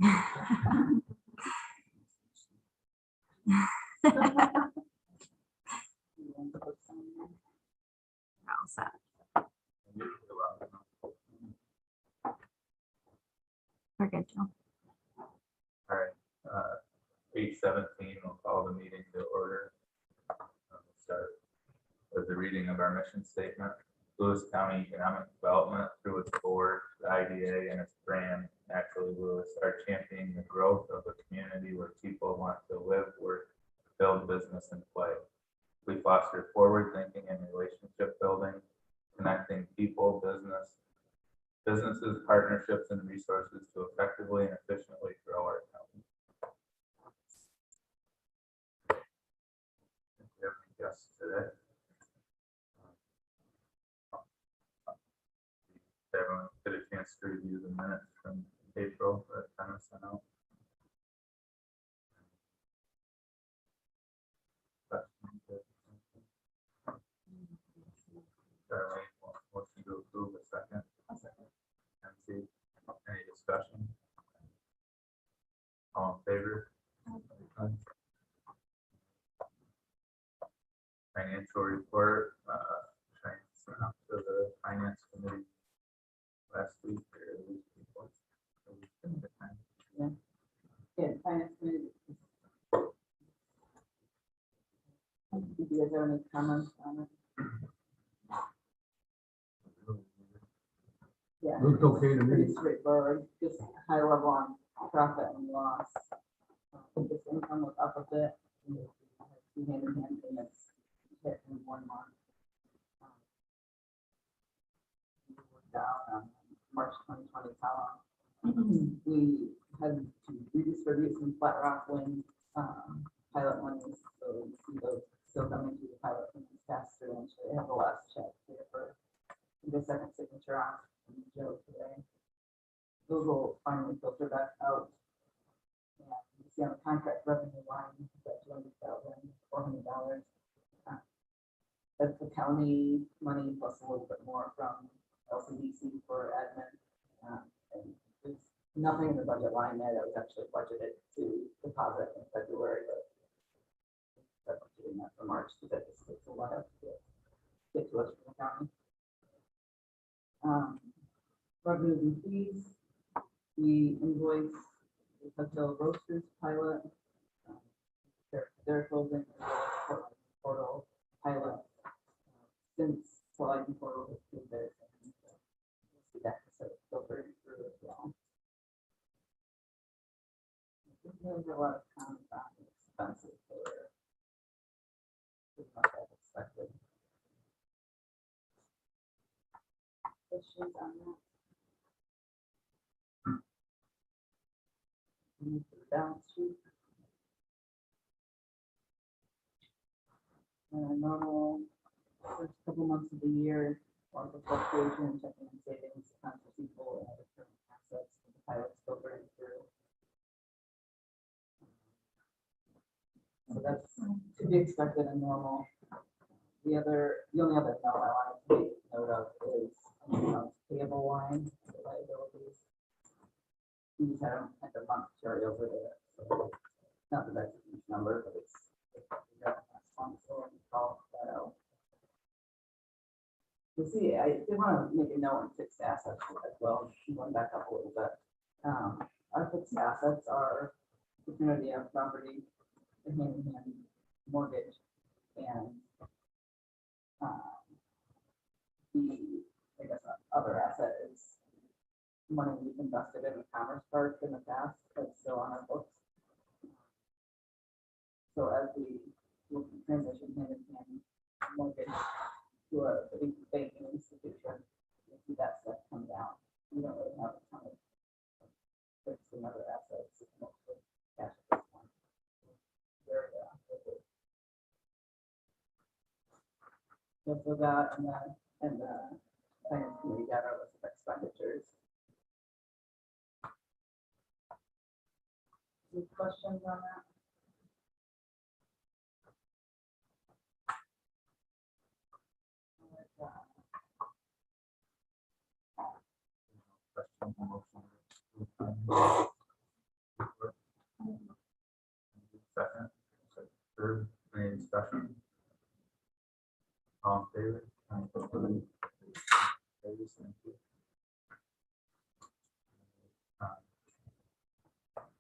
All set. We're good, Joe. All right, page 17, we'll call the meeting to order. We'll start with the reading of our mission statement. Lewis County Economic Development, through its board, the IDA, and its brand, Naturally Lewis, are championing the growth of a community where people want to live, work, build business, and play. We foster forward thinking and relationship building, connecting people, businesses, partnerships, and resources to effectively and efficiently grow our county. We have any guests today. Everyone get a chance to review the minutes from April that kind of sent out. Motion to approve a second. MC, any discussion? All in favor? Financial report, sent out to the finance committee last week. Yeah, finance committee. Do you guys have any comments on it? Yeah. Looked okay to Pretty me. straightforward, just high level on profit and loss. This income was up a bit. Two hand in hand payments hit in 1 month. Down on March 2020 column. We had to redistribute some flat rock wind pilot monies, so you see those still coming through the pilot monies faster, and so they have the last check here for the second signature on from Joe today. Those will finally filter back out. And you see on the contract revenue line, that $200,400. That's the county money plus a little bit more from LCDC for admin. And there's nothing in the budget line there that was actually budgeted to deposit in February, but that's doing that for March, because that just takes a while to get to us from the county. Revenues and fees, we invoice the Hotel Roasters pilot. They're closing the portal pilot since Lighting Portal is through there. See that filtering through as well. There's a lot of contract expenses there. It's not that expected. Questions on that? Move to the balance sheet. Normal first couple months of the year, or the fluctuation, checking and savings, accounts receivable, and other current assets, the pilots filtering through. So that's to be expected and normal. The only other note I wanted to make note of is the accounts payable line, the liabilities. We just had a month carry over there, so not that that's a huge number, but it's so we call that out. You see, I did want to make a note on fixed assets as well, going back up a little bit. Our fixed assets are the community of property, the hand-in-hand mortgage, and I guess other asset is money we've invested in the Commerce Park in the past, that's still on our books. So as we look to transition hand-in-hand mortgage to a banking institution, you see that stuff come down. We don't really have a ton of fixed and other assets, it's mostly cash at this point. Very liquid. So that and the finance committee got our list of expenditures. Any questions on that? listening to.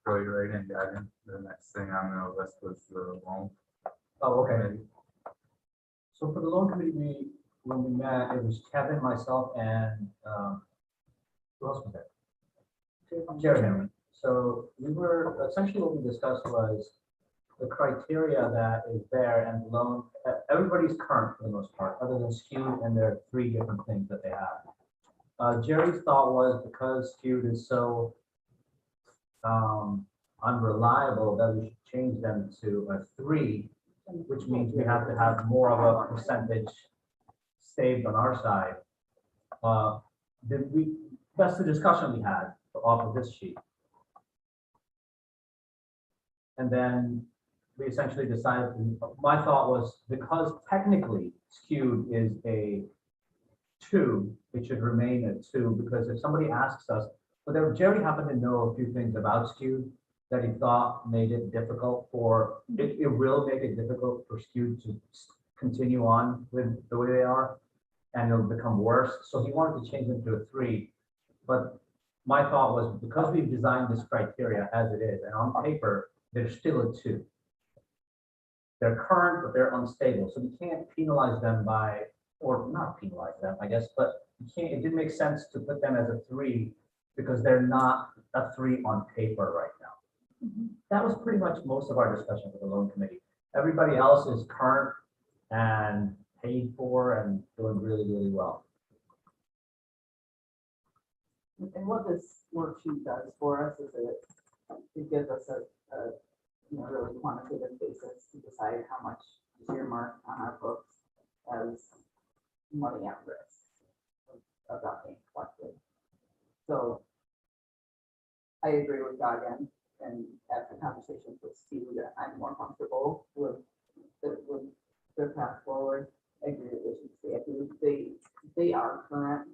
Throw you right in, Gavin. The next thing on the list was the loan. Oh, okay. So for the loan committee, when we met, it was Kevin, myself, and who else was there? Jared Henry. So we were, essentially what we discussed was the criteria that is there and the loan, everybody's current for the most part, other than skewed, and there are 3 different things that they have. Jerry's thought was because skewed is so unreliable that we should change them to a 3, which means we have to have more of a percentage saved on our side. That's the discussion we had off of this sheet. And then we essentially decided, my thought was, because technically skewed is a 2, it should remain a 2, because if somebody asks us, but there, Jerry happened to know a few things about skewed that he thought made it difficult for, it will make it difficult for skewed to continue on with the way they are, and it'll become worse. So he wanted to change them to a 3. But my thought was, because we've designed this criteria as it is, and on paper, they're still a 2. They're current, but they're unstable. So we can't penalize them by, or not penalize them, I guess, but you can't, it didn't make sense to put them as a 3 because they're not a 3 on paper right now. That was pretty much most of our discussion with the loan committee. Everybody else is current and paid for and doing really, really well. And what this worksheet does for us is it gives us a really quantitative basis to decide how much is earmarked on our books as money at risk of not being collected. So I agree with Goggin, and after conversations with Steve, that I'm more comfortable with their path forward. I agree that they should stay at these. They are current.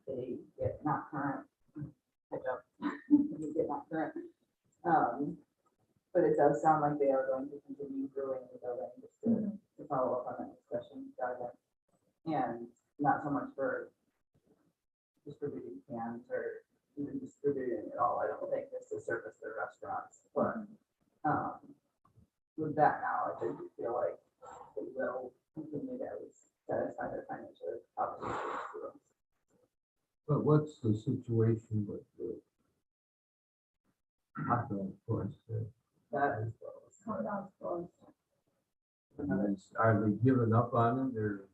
They get not current. Catch up. They get not current. But it does sound like they are going to continue growing the building, just to follow up on that discussion, Goggin. And not so much for distributing cans or even distributing it all. I don't think it's to service their restaurants, but with that knowledge, I do feel like they will continue to at least satisfy their financial obligations to us. But what's the situation with the hot dog place there? That is close. Are they giving up on it or?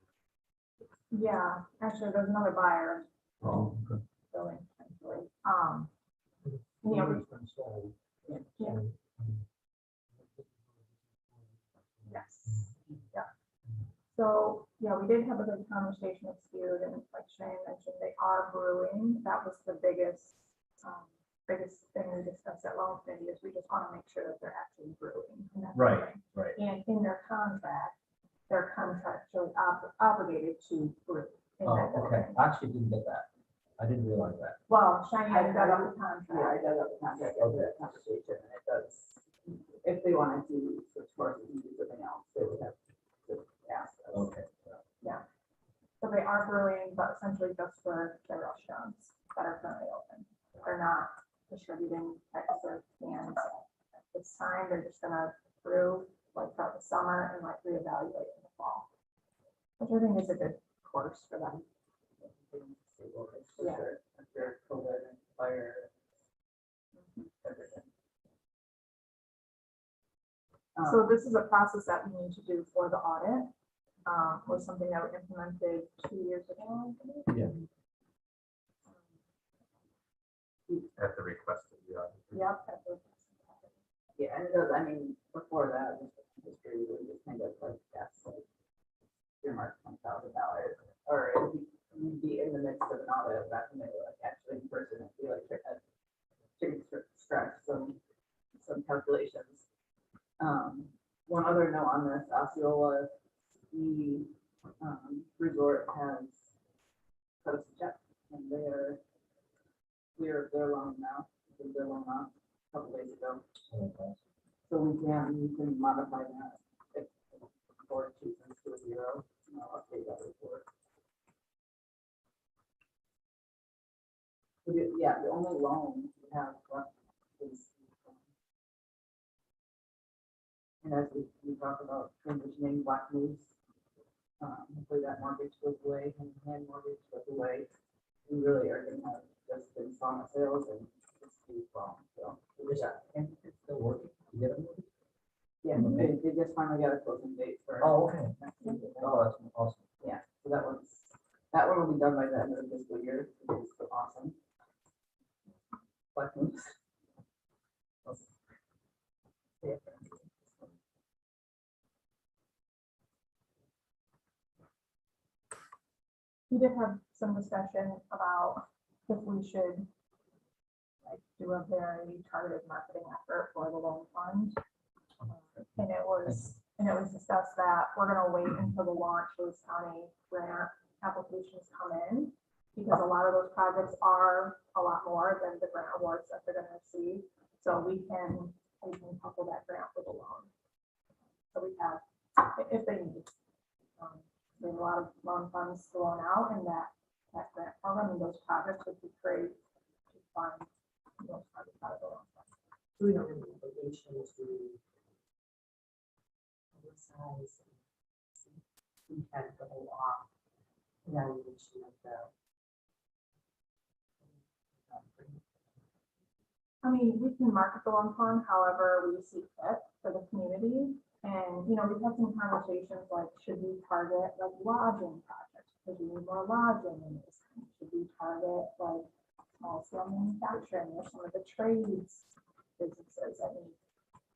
Yeah, actually, there's another buyer Oh, okay. going potentially. Yeah, yeah. Yes. Yeah. So, yeah, we did have a good conversation with Skewed, and like Shane mentioned, they are brewing. That was the biggest thing we discussed at loan committee, is we just want to make sure that they're actually brewing. And that's the Right, thing. right. And in their contract, they're contractually obligated to brew. in Oh, that okay. building. I actually didn't get that. I didn't realize that. Well, Shane I had got up the Yeah, I contract. dug up the contract after that conversation, and it does, if they wanted to switch courses and do something else, they would have to ask us. Okay. So they are brewing, but essentially just for the restaurants that are currently open. They're not distributing extra cans at this time. They're just gonna brew like throughout the summer and like reevaluate in the fall. Which I think is a good course for them. Yeah. After COVID and fire. Everything. So this is a process that we need to do for the audit. Was something that we implemented 2 years ago. I think. Yeah. At the request of the auditor. Yep. that was- Yeah, and it does, I mean, before that, history was just kind of like, that's like, earmark $10,000, or you'd be in the midst of an audit, back when they were like actually in person, and be like, chicken scratch some calculations. One other note on this, Osceola, the resort has cut us a check, and we're their loan now, their loan off a couple days ago. Okay. So we can modify that if the board chooses to a 0, and I'll update that report. Yeah, the only loan we have left is. And as we talk about transitioning Black Moose, hopefully that mortgage goes away, hand mortgage goes away. We really are gonna have just installment sales and just be strong, so. And it's still working, you get it? Yeah, they just finally got a closing date for. Oh, okay. next week. Oh, that's awesome. Yeah, so that one will be done by the end of the fiscal year, which is awesome. Black Moose. Yeah. We did have some discussion about if we should like do a very targeted marketing effort for the loan fund. And it was discussed that we're gonna wait until the launch Lewis County grant applications come in, because a lot of those projects are a lot more than the grant awards that they're gonna receive. So we can couple that grant with a loan. So we have, if they need. There's a lot of loan funds thrown out in that grant program, and those projects would be great to fund those projects out of the loan fund. So we don't have an obligation to publicize. We had to hold off evaluation of the. I mean, we can market the loan fund however we see fit for the community. And, we've had some conversations like, should we target like lodging projects? Because we need more lodging in this. Should we target like small scale manufacturing or some of the trades businesses that need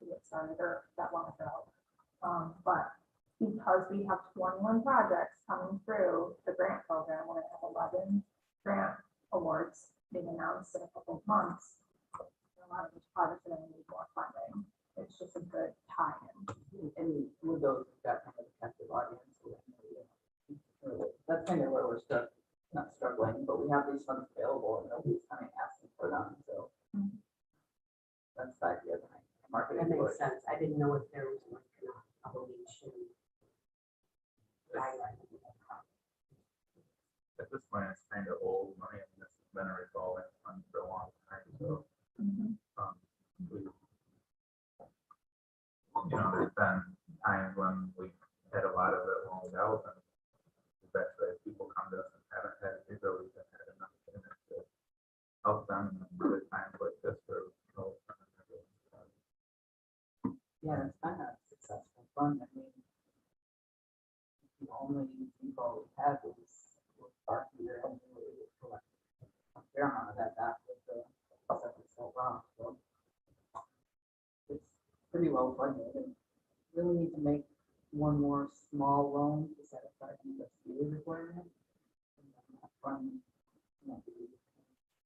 to get started or that want to go? But because we have 21 projects coming through the grant program, we're going to have 11 grant awards being announced in a couple of months. A lot of these projects are going to need more funding. It's just a good tie-in. And with those, we've got kind of a captive audience. That's kind of where we're not struggling, but we have these funds available and nobody's coming asking for them, so. That's the idea behind marketing. That makes sense. I didn't know if there was like an obligation. Guideline. At this point, it's kind of old money, and this has been a revolving fund for a long time, so. There's been times when we've had a lot of it loaned out, and eventually people come to us and haven't had the ability to have enough in it to help them, and other times like this where. Yeah, it's kind of successful fund. I mean, the only people we had was our year and we were able to collect a fair amount of that back with the second cell rock. So it's pretty well funded. And really need to make one more small loan to satisfy the USDA requirement. And then that fund, go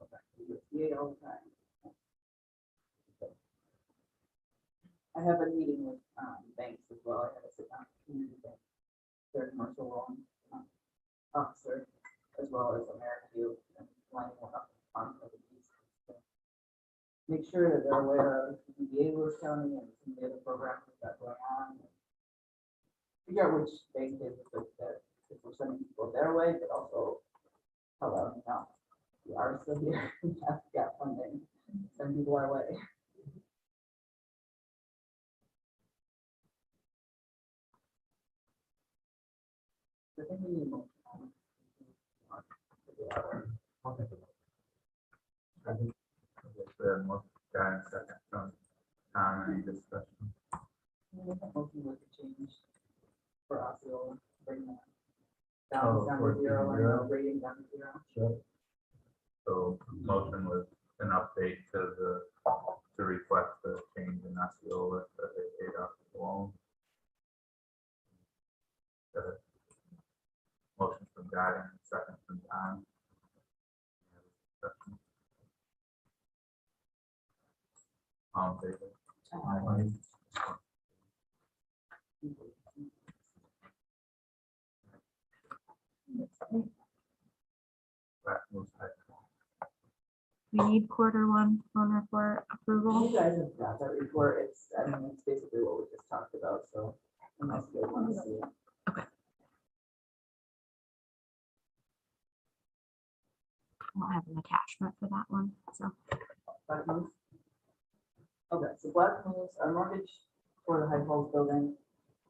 back to the USDA all the time. I have a meeting with banks as well. I had a sit down with community bank, their commercial loan officer, as well as American, and lining one up on the these. So make sure that they're aware of the DBA Lewis County and some of the other programs we've got going on. Figure out which bank is the fit if we're sending people their way, but also tell them, no, we are still here. We have got funding. Send people our way. I think we need more. Most guys second from Tom, any discussion? Hopefully we could change for us, it'll bring that Oh, down for to zero and zero. our rating down to zero. Sure. So motion was an update to reflect the change in Osceola that they paid off the loan. Motion from Guy and second from Tom. All in favor? That moves ahead. We need Q1 loan report You approval. guys have got that report, it's basically what we just talked about, so unless you guys want to see it. don't have an attachment for that one, so. Black Moose. Okay, so Black Moose, our mortgage for the High Falls building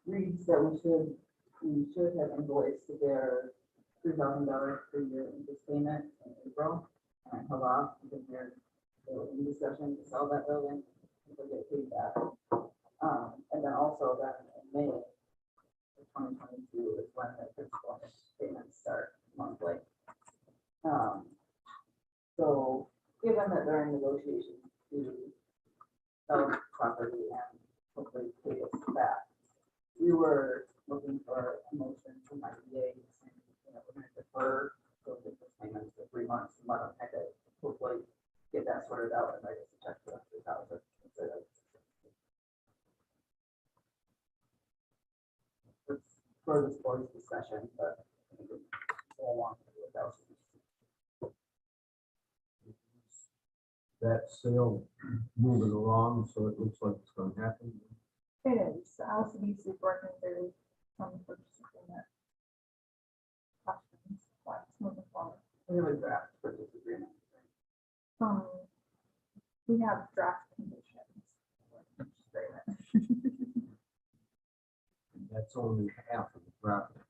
reads that we should have invoiced their $3,000 per year interest payment in April. And I held off because we're in discussion to sell that building, to get paid back. And then also then in May of 2022 is when the principal payments start monthly. So given that they're in negotiations to sell the property and hopefully pay us back, we were looking for a motion from IDA saying, you know, we're going to defer those interest payments for 3 months and let them kind of hopefully get that sorted out and write us a check for $100,000 instead of. It's for this board's discussion, but I think it's all along without. That sale moving along, so it looks like it's gonna happen. It is, the LCDC is working through some purchase agreement questions, but it's moving forward. We have a draft purchase agreement. We have draft conditions. for the purchase agreement. That's only half of the property.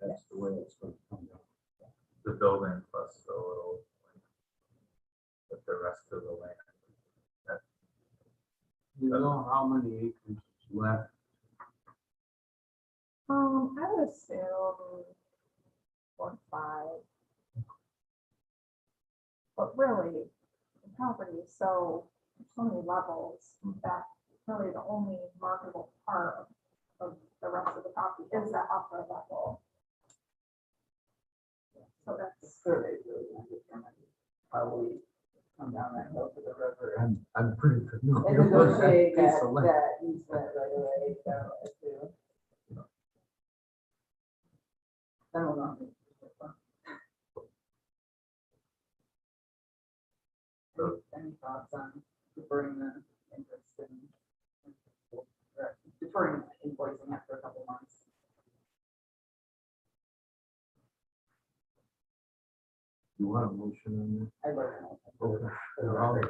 That's the way it's gonna come down. The building plus the little, with the rest of the land. You know how many acres is left? I would assume 4 or 5. But really, the property is so many levels that really the only marketable part of the rest of the property is that upper level. So The that's, survey is really going to determine how we come down that hill to the river. I'm pretty And familiar with that negotiate piece that, of land. that easement right away, down to. Then we'll know. Any thoughts on deferring the interest and deferring invoicing after a couple months? You want a motion on I'd like to know. that? Okay.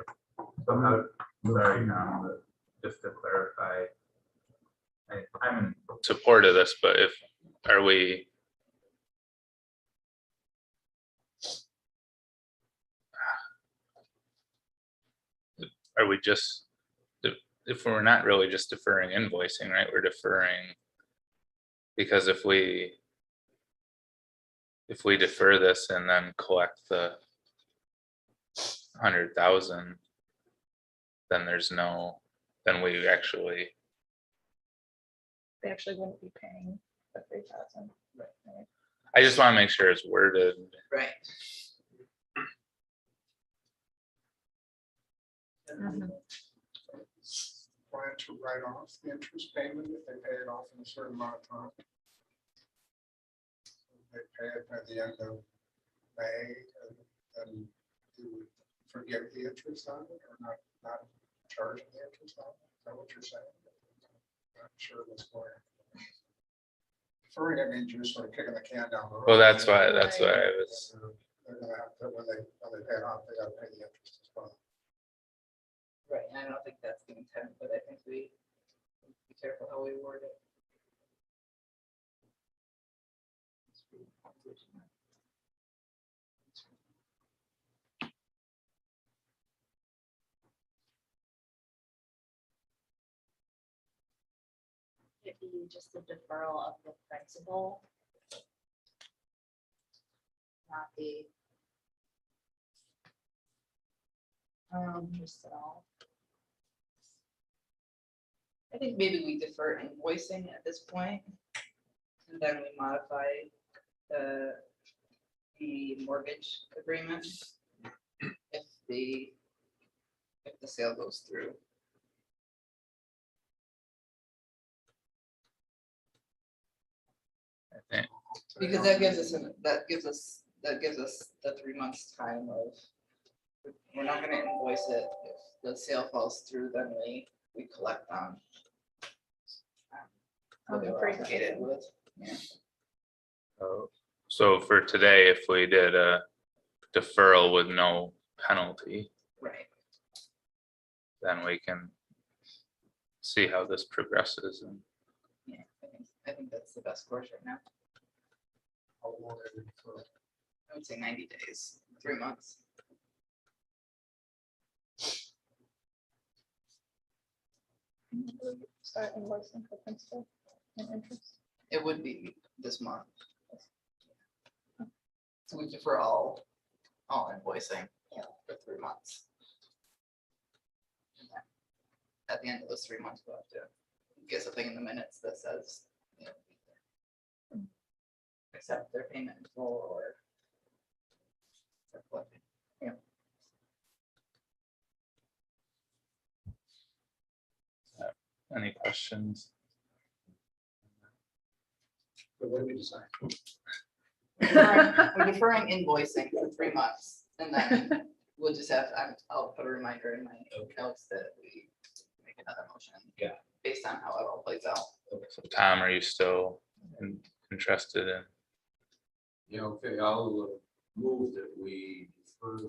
So how, sorry, Tom, but just to clarify, I'm in support of this, but are we just, if we're not really just deferring invoicing, right, we're deferring, because if we defer this and then collect the 100,000, then then we actually, they actually wouldn't be paying the 3,000. I just want to make sure it's worded. Right. Plan to write off the interest payment if they pay it off in a certain amount of time. They pay it by the end of May, and you would forgive the interest on it, or not charging the interest on it. Is that what you're saying? I'm not sure what's going on. Deferring it means you're sort of kicking the can down the road. Well, that's why I was, They're gonna have to, when they pay it off, they gotta pay the interest as well. Right, and I don't think that's the intent, but I think we be careful how we word it. It'd be just a deferral of the principal. Not the. Just at all. I think maybe we defer invoicing at this point, and then we modify the mortgage agreement if the sale goes through. I think, Because that gives us the 3 months time of, we're not gonna invoice it. If the sale falls through, then we collect on. What they were obligated with. Yeah. oh, So for today, if we did a deferral with no penalty, Right. then we can see how this progresses and Yeah, I think that's the best course right now. How long are we for? I would say 90 days, 3 months. Start invoicing for principal and interest. It would be this month. So we defer all invoicing for 3 months. And then at the end of those 3 months, we'll have to get something in the minutes that says, you know, accept their payment in full or. any questions? So what do we decide? We're deferring invoicing for 3 months, and then we'll just have, I'll put a reminder in my notes that we make another motion. Yeah. Based on how it all plays out. So Tom, are you still interested in? Yeah, okay, I'll move that we defer the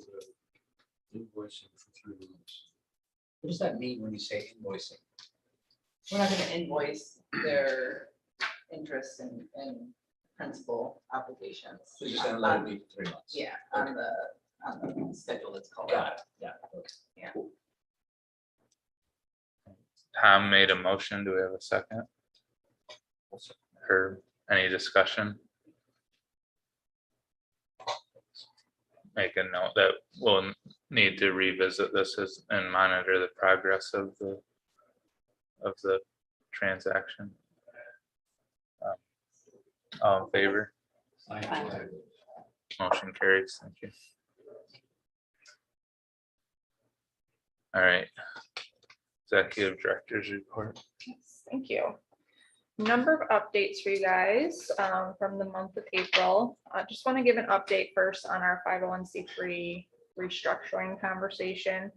invoicing for 3 months. What does that mean when you say invoicing? We're not gonna invoice their interest and principal obligations. So just gonna let it be for 3 months? Yeah, on the schedule that's called Got out. it, yeah, okay. Yeah. Tom made a motion. Do we have a second? Or any discussion? Make a note that we'll need to revisit this and monitor the progress of the transaction. All in favor? Motion carries. Thank you. All right. Executive Director's Report. Yes, thank you. Number of updates for you guys from the month of April. I just want to give an update first on our 501c3 restructuring conversation.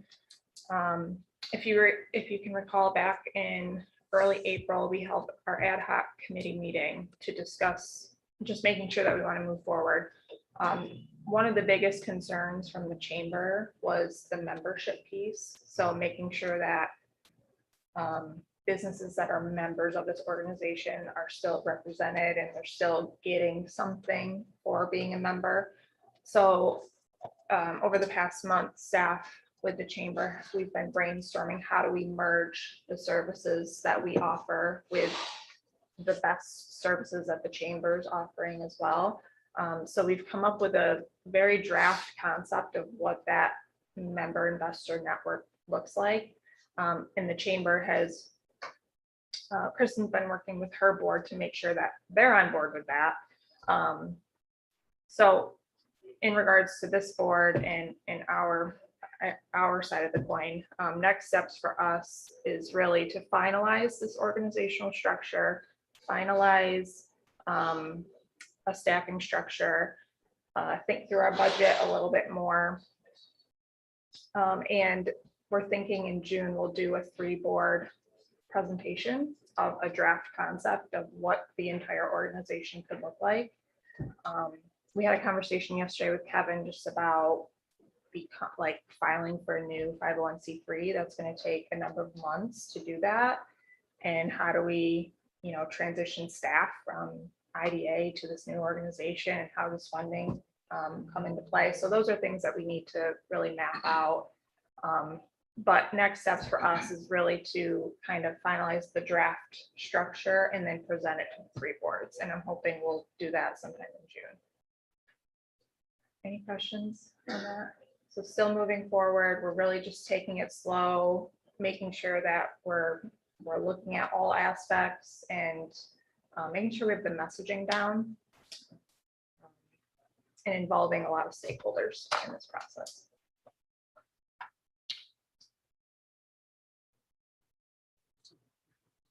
If you can recall, back in early April, we held our ad hoc committee meeting to discuss just making sure that we want to move forward. One of the biggest concerns from the chamber was the membership piece. So making sure that businesses that are members of this organization are still represented and they're still getting something for being a member. So over the past month, staff with the chamber, we've been brainstorming how do we merge the services that we offer with the best services that the chamber is offering as well. So we've come up with a very draft concept of what that member investor network looks like. And the chamber has, Kristen's been working with her board to make sure that they're on board with that. So in regards to this board and our side of the coin, next steps for us is really to finalize this organizational structure, finalize a staffing structure, think through our budget a little bit more. And we're thinking in June, we'll do a 3-board presentation of a draft concept of what the entire organization could look like. We had a conversation yesterday with Kevin just about filing for a new 501c3. That's going to take a number of months to do that. And how do we, transition staff from IDA to this new organization, and how does funding come into play? So those are things that we need to really map out. But next steps for us is really to kind of finalize the draft structure and then present it to the 3 boards. And I'm hoping we'll do that sometime in June. Any questions on that? So still moving forward, we're really just taking it slow, making sure that we're looking at all aspects and making sure we have the messaging down and involving a lot of stakeholders in this process.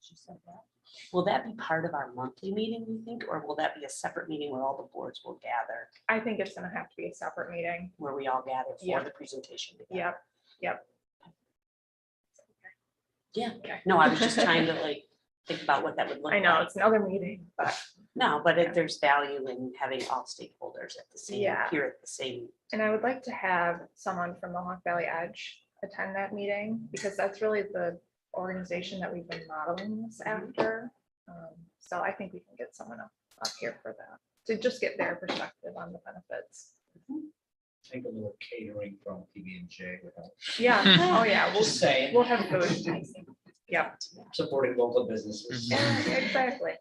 She said that. Will that be part of our monthly meeting, you think, or will that be a separate meeting where all the boards will gather, I think it's gonna have to be a separate meeting. where we all gather Yeah. for the presentation? together? Yep. Yeah, Okay. no, I was just trying to think about what that would look I like. know, it's another meeting, but No, but Yeah. there's value in having all stakeholders at the same, Yeah. here at the same. And I would like to have someone from Mohawk Valley Edge attend that meeting, because that's really the organization that we've been modeling this after. So I think we can get someone up here for that, to just get their perspective on the benefits. Think a little catering from PB&J. Yeah, oh yeah, Just saying. we'll have food. Yeah, Supporting local businesses. yeah, exactly.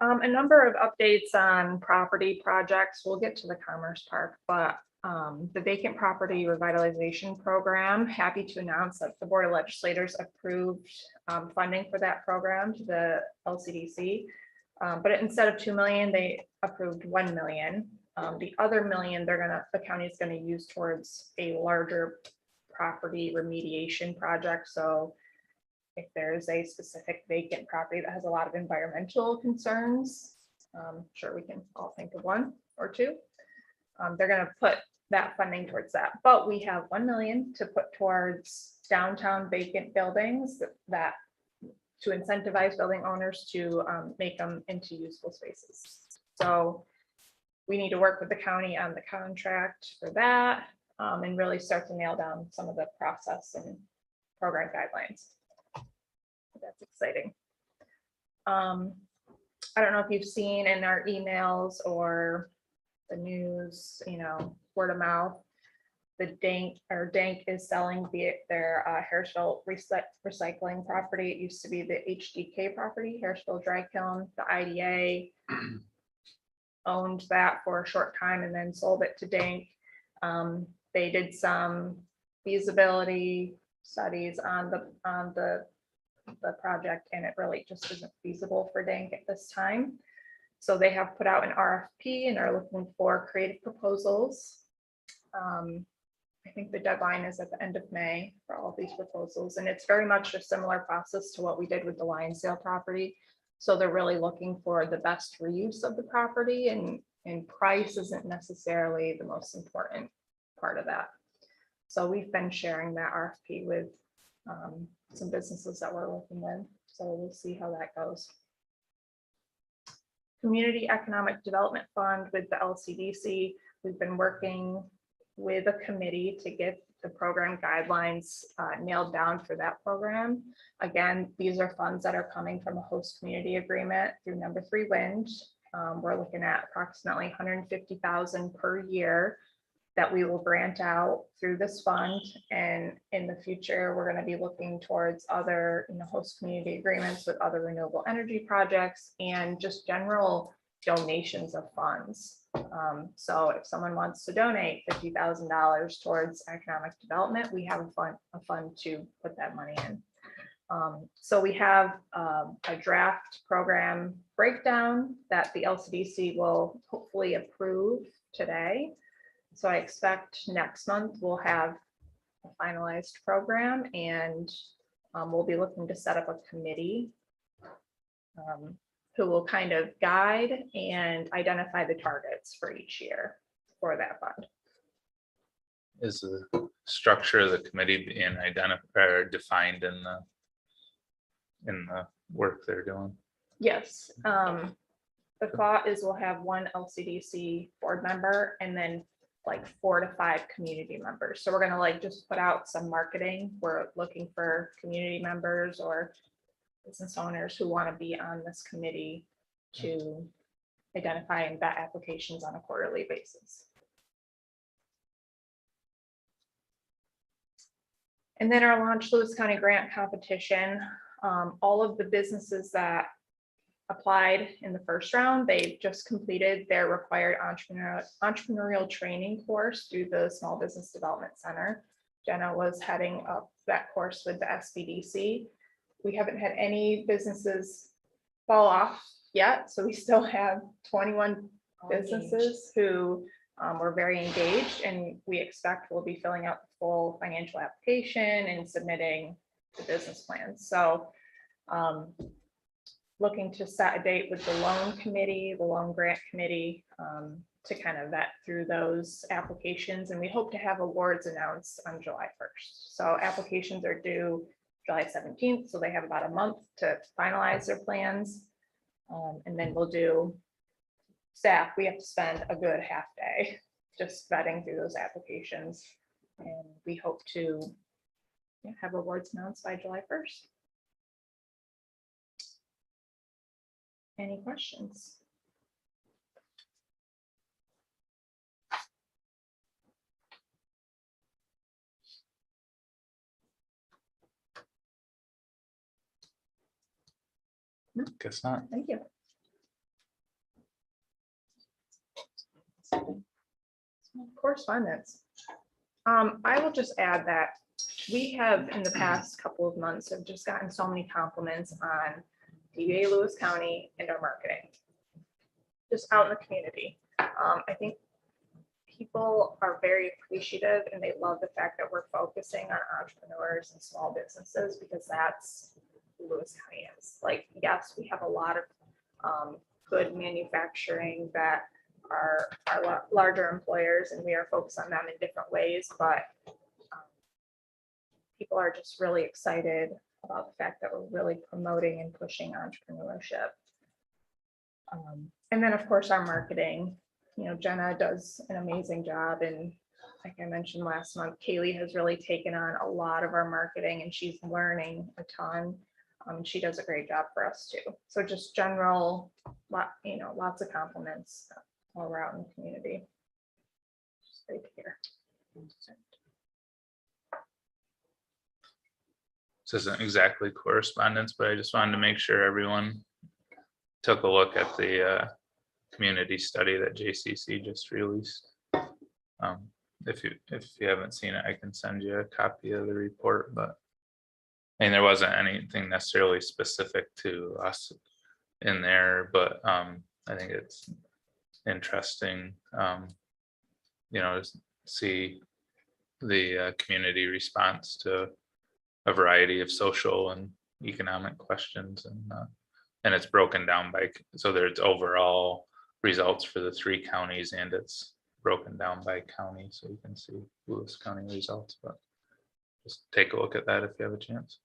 A number of updates on property projects. We'll get to the Commerce Park, but the vacant property revitalization program, happy to announce that the Board of Legislators approved funding for that program to the LCDC. But instead of 2 million, they approved 1 million. The other million, the county is gonna use towards a larger property remediation project. So if there's a specific vacant property that has a lot of environmental concerns, sure, we can all think of one or two. They're gonna put that funding towards that, but we have 1 million to put towards downtown vacant buildings that to incentivize building owners to make them into useful spaces. So we need to work with the county on the contract for that, and really start to nail down some of the process and program guidelines. That's exciting. I don't know if you've seen in our emails or the news, word of mouth, the Dank is selling their Harrisville recycling property. It used to be the HDK property, Harrisville Dry Kiln. The IDA owned that for a short time and then sold it to Dank. They did some feasibility studies on the project, and it really just isn't feasible for Dank at this time. So they have put out an RFP and are looking for creative proposals. I think the deadline is at the end of May for all of these proposals, and it's very much a similar process to what we did with the Lionsdale property. So they're really looking for the best reuse of the property, and price isn't necessarily the most important part of that. So we've been sharing that RFP with some businesses that we're working with. So we'll see how that goes. Community Economic Development Fund with the LCDC. We've been working with a committee to get the program guidelines nailed down for that program. Again, these are funds that are coming from a host community agreement through Number 3 Wind. We're looking at approximately 150,000 per year that we will grant out through this fund. And in the future, we're going to be looking towards other host community agreements with other renewable energy projects and just general donations of funds. So if someone wants to donate $50,000 towards economic development, we have a fund to put that money in. So we have a draft program breakdown that the LCDC will hopefully approve today. So I expect next month we'll have a finalized program, and we'll be looking to set up a committee who will kind of guide and identify the targets for each year for that fund. Is the structure of the committee being identified or defined in the work they're doing? Yes. The thought is we'll have one LCDC board member and then like 4 to 5 community members. So we're gonna just put out some marketing. We're looking for community members or business owners who want to be on this committee to identify and vet applications on a quarterly basis. And then our Launch Lewis County grant competition, all of the businesses that applied in the first round, they've just completed their required entrepreneurial training course through the Small Business Development Center. Jenna was heading up that course with the SBDC. We haven't had any businesses fall off yet, so we still have 21 businesses who were very engaged, and we expect we'll be filling out the full financial application and submitting the business plans. So looking to set a date with the loan committee, the loan grant committee, to kind of vet through those applications. And we hope to have awards announced on July 1st. So applications are due July 17th. So they have about a month to finalize their plans. And then we'll do staff, we have to spend a good half day just vetting through those applications. And we hope to have awards announced by July 1st. Any questions? Guess not. Thank you. Correspondence. I will just add that we have in the past couple of months have just gotten so many compliments on DBA Lewis County and our marketing. Just out in the community. I think people are very appreciative and they love the fact that we're focusing on entrepreneurs and small businesses because that's who Lewis County is. Like, yes, we have a lot of good manufacturing that are larger employers and we are focused on them in different ways, but people are just really excited about the fact that we're really promoting and pushing entrepreneurship. And then of course our marketing, you know, Jenna does an amazing job, and like I mentioned last month, Kaylee has really taken on a lot of our marketing and she's learning a ton. She does a great job for us too. So just general, you know, lots of compliments while we're out in the community. Just great to hear. This isn't exactly correspondence, but I just wanted to make sure everyone took a look at the community study that JCC just released. If you haven't seen it, I can send you a copy of the report, but I mean, there wasn't anything necessarily specific to us in there, but I think it's interesting, you know, to see the community response to a variety of social and economic questions, and it's broken down by, so there's overall results for the 3 counties and it's broken down by county, so you can see Lewis County results, but just take a look at that if you have a chance.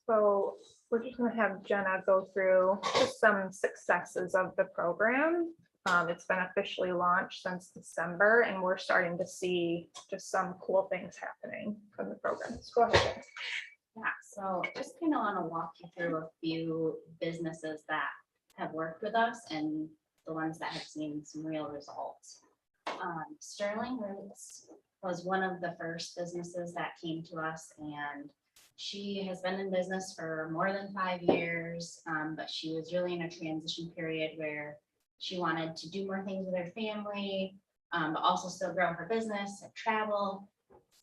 So we're just gonna have Jenna go through just some successes of the program. It's been officially launched since December and we're starting to see just some cool things happening from the program. Let's go ahead. Jen. Yeah, so just kind of want to walk you through a few businesses that have worked with us and the ones that have seen some real results. Sterling Roots was one of the first businesses that came to us, and she has been in business for more than 5 years, but she was really in a transition period where she wanted to do more things with her family, but also still grow her business and travel.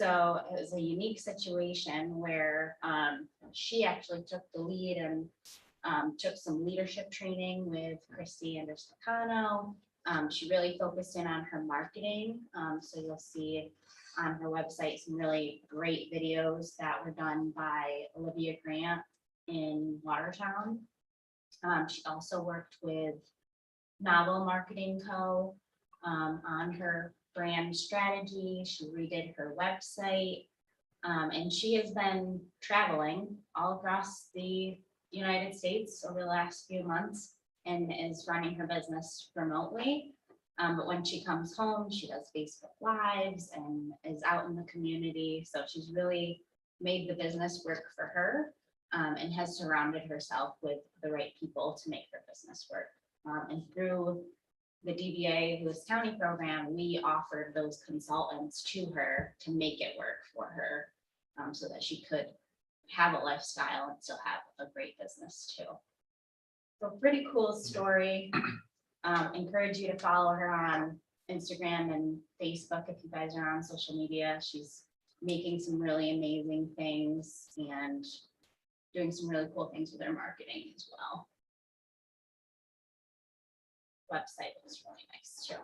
So it was a unique situation where she actually took the lead and took some leadership training with Christy and Stacano. She really focused in on her marketing. So you'll see on her website some really great videos that were done by Olivia Grant in Watertown. She also worked with Novel Marketing Co. On her brand strategy. She redid her website, and she has been traveling all across the United States over the last few months and is running her business remotely. But when she comes home, she does Facebook Lives and is out in the community. So she's really made the business work for her, and has surrounded herself with the right people to make her business work. And through the DBA Lewis County program, we offered those consultants to her to make it work for her, so that she could have a lifestyle and still have a great business too. So pretty cool story. Encourage you to follow her on Instagram and Facebook if you guys are on social media. She's making some really amazing things and doing some really cool things with her marketing as well. Website was really nice too.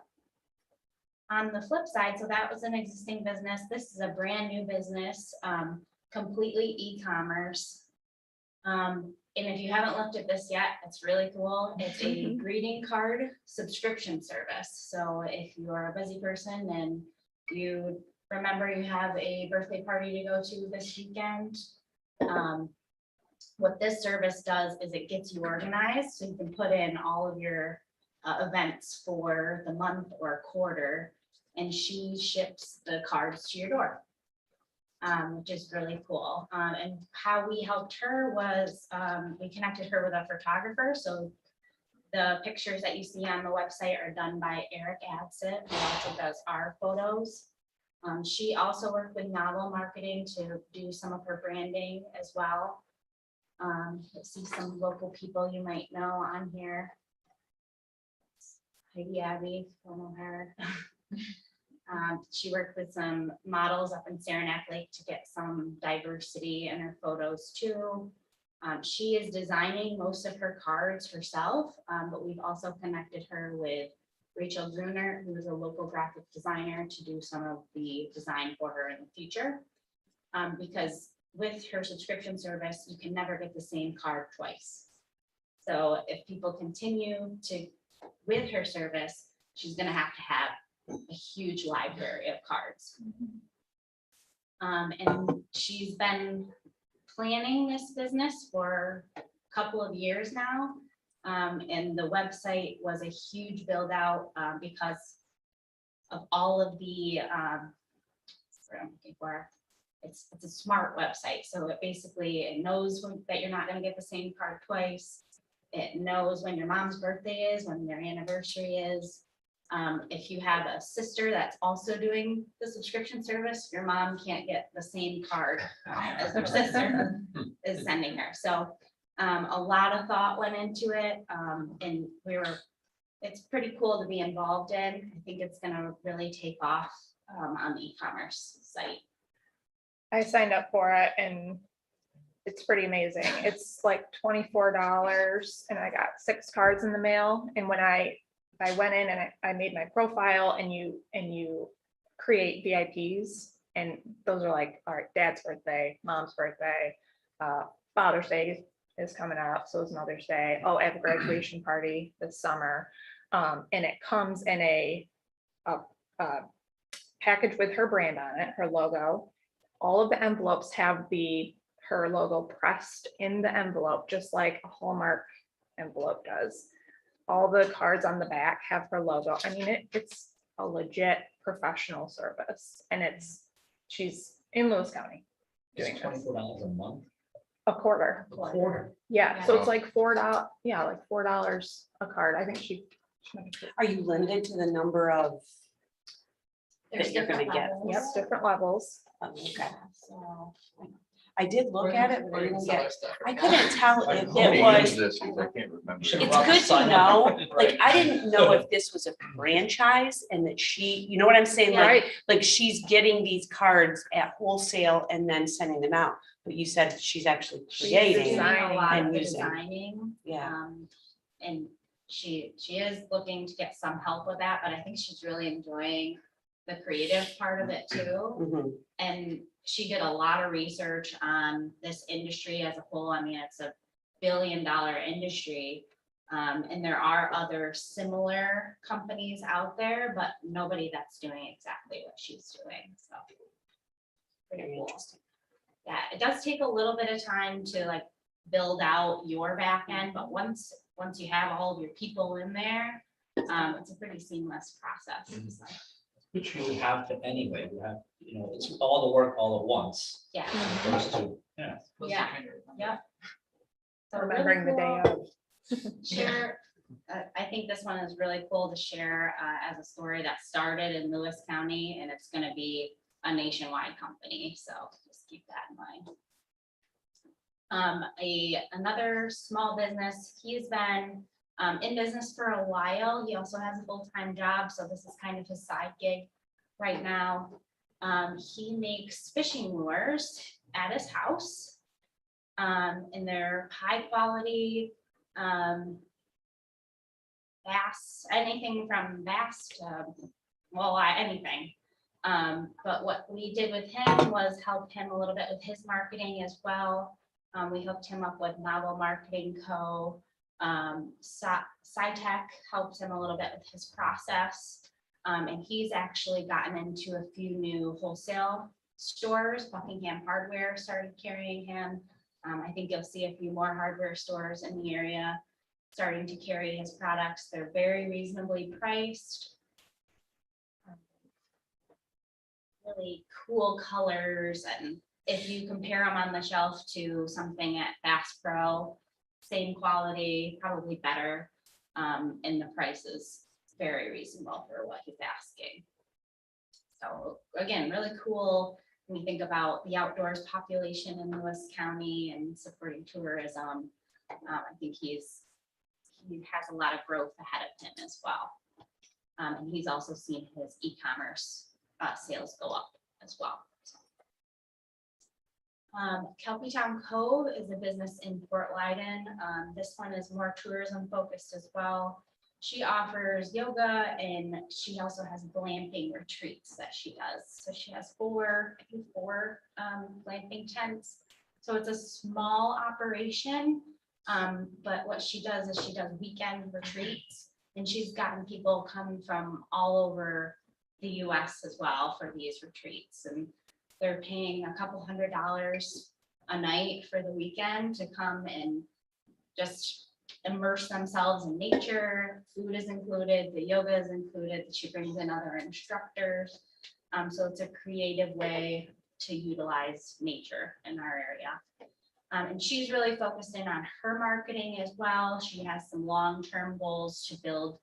On the flip side, so that was an existing business. This is a brand new business, completely e-commerce. And if you haven't looked at this yet, it's really cool. It's a greeting card subscription service. So if you are a busy person and you remember you have a birthday party to go to this weekend, what this service does is it gets you organized, so you can put in all of your events for the month or quarter, and she ships the cards to your door. Which is really cool. And how we helped her was we connected her with a photographer. So the pictures that you see on the website are done by Eric Adsit, who also does our photos. She also worked with Novel Marketing to do some of her branding as well. Let's see some local people you might know on here. Heidi Abbey, I don't know her. She worked with some models up in Saranac Lake to get some diversity in her photos too. She is designing most of her cards herself, but we've also connected her with Rachel Gruner, who is a local graphic designer, to do some of the design for her in the future. Because with her subscription service, you can never get the same card twice. So if people continue to with her service, she's going to have a huge library of cards. And she's been planning this business for a couple of years now. And the website was a huge build out because of all of the, what I'm looking for. It's a smart website. So it basically knows that you're not going to get the same card twice. It knows when your mom's birthday is, when their anniversary is. If you have a sister that's also doing the subscription service, your mom can't get the same card as your sister is sending her. So a lot of thought went into it, and it's pretty cool to be involved in. I think it's going to really take off on the e-commerce site. I signed up for it and it's pretty amazing. It's like $24 and I got 6 cards in the mail. And when I went in and I made my profile, and you create VIPs, and those are like, all right, dad's birthday, mom's birthday, Father's Day is coming up, so is Mother's Day. Oh, I have a graduation party this summer. And it comes in a package with her brand on it, her logo. All of the envelopes have her logo pressed in the envelope, just like a Hallmark envelope does. All the cards on the back have her logo. I mean, it's a legit professional service, and she's in Lewis County doing this. $24 a month. A quarter. A quarter. Yeah, so it's like $4. Yeah, like $4 a card. I think she Are you limited to the number of There's that you're gonna different get? levels. Yep, different levels. Okay. So I did look at it, but I didn't get, I I couldn't tell if it was, I can't remember. it's good to know, like, I didn't know if this was a franchise and that you know what I'm saying? Right. Like she's getting these cards at wholesale and then sending them out, but you said she's actually creating. doing a lot and of the using. designing. Yeah. And she is looking to get some help with that, but I think she's really enjoying the creative part of it too. Mhm. And she did a lot of research on this industry as a whole. I mean, it's a $1 billion industry. And there are other similar companies out there, but nobody that's doing exactly what she's doing. So pretty Very cool. interesting. Yeah, it does take a little bit of time to like build out your back end, but once you have all of your people in there, it's a pretty seamless process. So, Which you would have to anyway, it's all the work all at once. yeah. Those two. Yeah. Yeah. Yep. So really Remembering the day cool. of. Share, I think this one is really cool to share as a story that started in Lewis County, and it's going to be a nationwide company. So just keep that in mind. Another small business, he's been in business for a while. He also has a full-time job, so this is kind of his side gig right now. He makes fishing lures at his house, and they're high quality bass, anything from bass to walleye, anything. But what we did with him was help him a little bit with his marketing as well. We hooked him up with Novel Marketing Co. SciTech helped him a little bit with his process. And he's actually gotten into a few new wholesale stores. Buckingham Hardware started carrying him. I think you'll see a few more hardware stores in the area starting to carry his products. They're very reasonably priced. Really cool colors, and if you compare them on the shelf to something at Bass Pro, same quality, probably better, and the price is very reasonable for what he's asking. So again, really cool when you think about the outdoors population in Lewis County and supporting tourism. I think he has a lot of growth ahead of him as well. And he's also seen his e-commerce sales go up as well. Kelpie Town Cove is a business in Fort Leiden. This one is more tourism focused as well. She offers yoga, and she also has glamping retreats that she does. So she has four glamping tents. So it's a small operation, but what she does is she does weekend retreats, and she's gotten people coming from all over the US as well for these retreats. And they're paying a couple $100 a night for the weekend to come and just immerse themselves in nature. Food is included, the yoga is included. She brings in other instructors. So it's a creative way to utilize nature in our area. And she's really focused in on her marketing as well. She has some long-term goals to build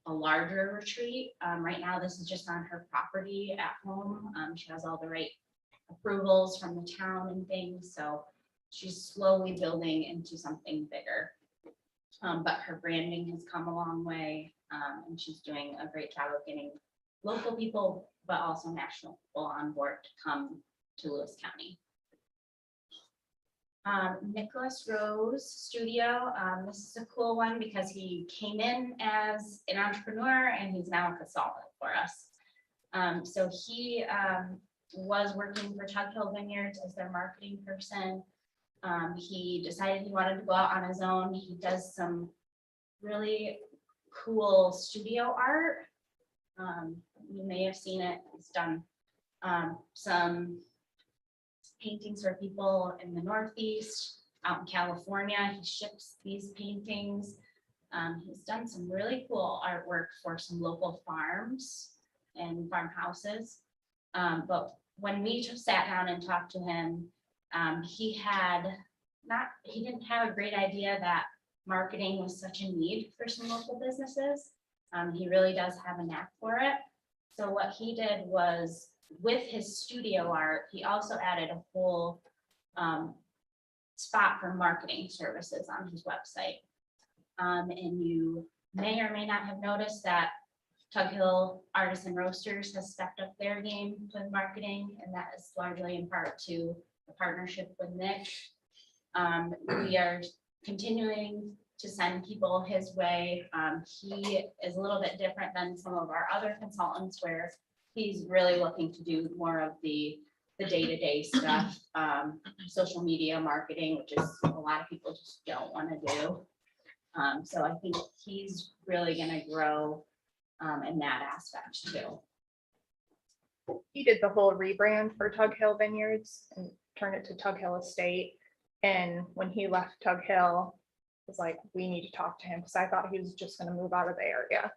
a larger retreat. Right now, this is just on her property at home. She has all the right approvals from the town and things. So she's slowly building into something bigger. But her branding has come a long way, and she's doing a great job of getting local people, but also national people on board to come to Lewis County. Nicholas Rose Studio. This is a cool one because he came in as an entrepreneur and he's now a consultant for us. So he was working for Tug Hill Vineyards as their marketing person. He decided he wanted to go out on his own. He does some really cool studio art. You may have seen it. He's done some paintings for people in the Northeast, out in California. He ships these paintings. He's done some really cool artwork for some local farms and farmhouses. But when we just sat down and talked to him, he didn't have a great idea that marketing was such a need for some local businesses. He really does have a knack for it. So what he did was, with his studio art, he also added a whole spot for marketing services on his website. And you may or may not have noticed that Tug Hill Artisan Roasters has stepped up their game with marketing, and that is largely in part to the partnership with Nick. We are continuing to send people his way. He is a little bit different than some of our other consultants, where he's really looking to do more of the day-to-day stuff, social media marketing, which is a lot of people just don't want to do. So I think he's really going to grow in that aspect too. He did the whole rebrand for Tug Hill Vineyards and turned it to Tug Hill Estate. And when he left Tug Hill, it was like, we need to talk to him, because I thought he was just going to move out of the area.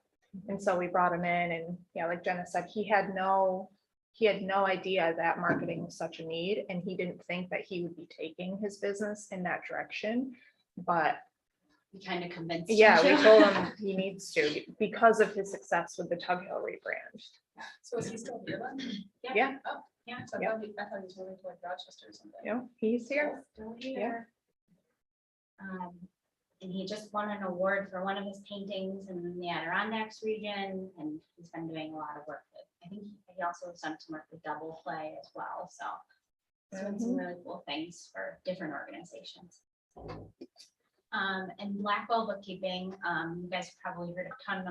And so we brought him in, and yeah, like Jenna said, he had no idea that marketing was such a need, and he didn't think that he would be taking his business in that direction. But We kind of convinced yeah, him we to. told him he needs to, because of his success with the Tug Hill rebrand. So is he still here then? Yeah. Oh, yeah, so Yeah. I thought he was moving to like Rochester or something. You know, he's here. Still here. And he just won an award for one of his paintings in the Adirondacks region, and he's been doing a lot of work with, I think he also has done some work with Double Play as well, so he's doing some really cool things for different organizations. And Blackwell Bookkeeping, you guys probably heard a ton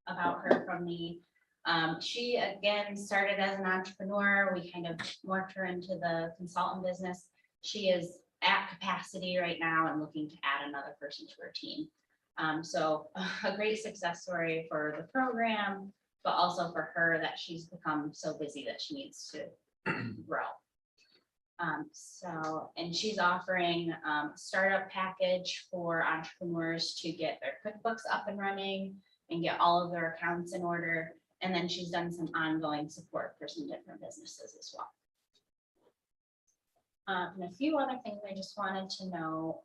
about her from me. She again started as an entrepreneur. We kind of morphed her into the consultant business. She is at capacity right now and looking to add another person to our team. So a great success story for the program, but also for her that she's become so busy that she needs to grow. And she's offering a startup package for entrepreneurs to get their QuickBooks up and running and get all of their accounts in order. And then she's done some ongoing support for some different businesses as well. And a few other things I just wanted to know.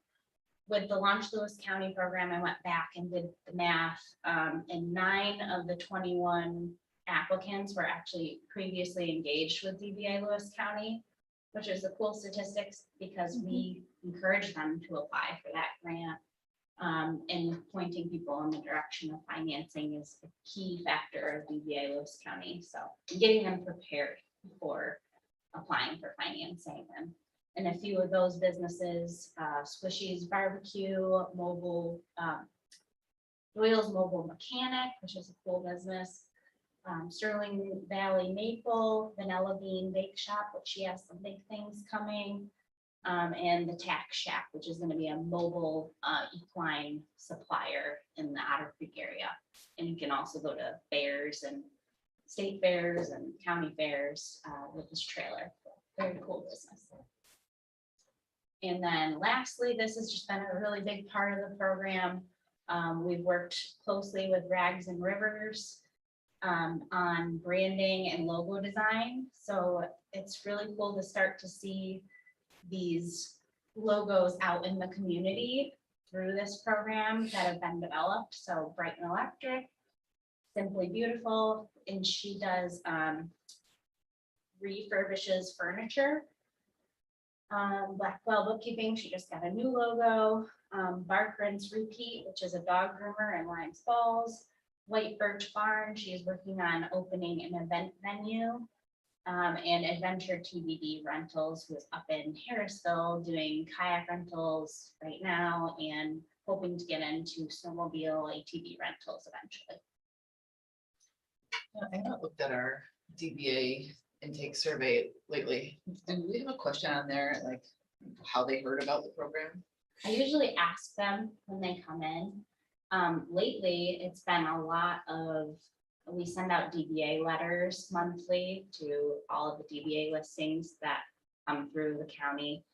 With the Launch Lewis County program, I went back and did the math, and 9 of the 21 applicants were actually previously engaged with DBA Lewis County, which is a cool statistics because we encourage them to apply for that grant. And pointing people in the direction of financing is a key factor of DBA Lewis County. So getting them prepared for applying for financing. And a few of those businesses, Squishy's Barbecue, Mobile, Doyle's Mobile Mechanic, which is a cool business, Sterling Valley Maple, Vanilla Bean Bake Shop, which she has some big things coming, and the Tack Shack, which is going to be a mobile equine supplier in the Otter Creek area. And you can also go to fairs and state fairs and county fairs with this trailer. Very cool business. And then lastly, this has just been a really big part of the program. We've worked closely with Rags and Rivers on branding and logo design. So it's really cool to start to see these logos out in the community through this program that have been developed. So Brighton Electric, Simply Beautiful, and she does refurbishes furniture. Blackwell Bookkeeping, she just got a new logo. Bark Rinse Repeat, which is a dog groomer in Lions Falls. White Birch Barn, she's working on opening an event venue. And Adventure TBD Rentals, who's up in Harrisville doing kayak rentals right now and hoping to get into snowmobile ATV rentals eventually. I haven't looked at our DBA intake survey lately. Do we have a question on there, like how they heard about the program? I usually ask them when they come in. Lately, it's been a lot of, we send out DBA letters monthly to all of the DBA listings that come through the county.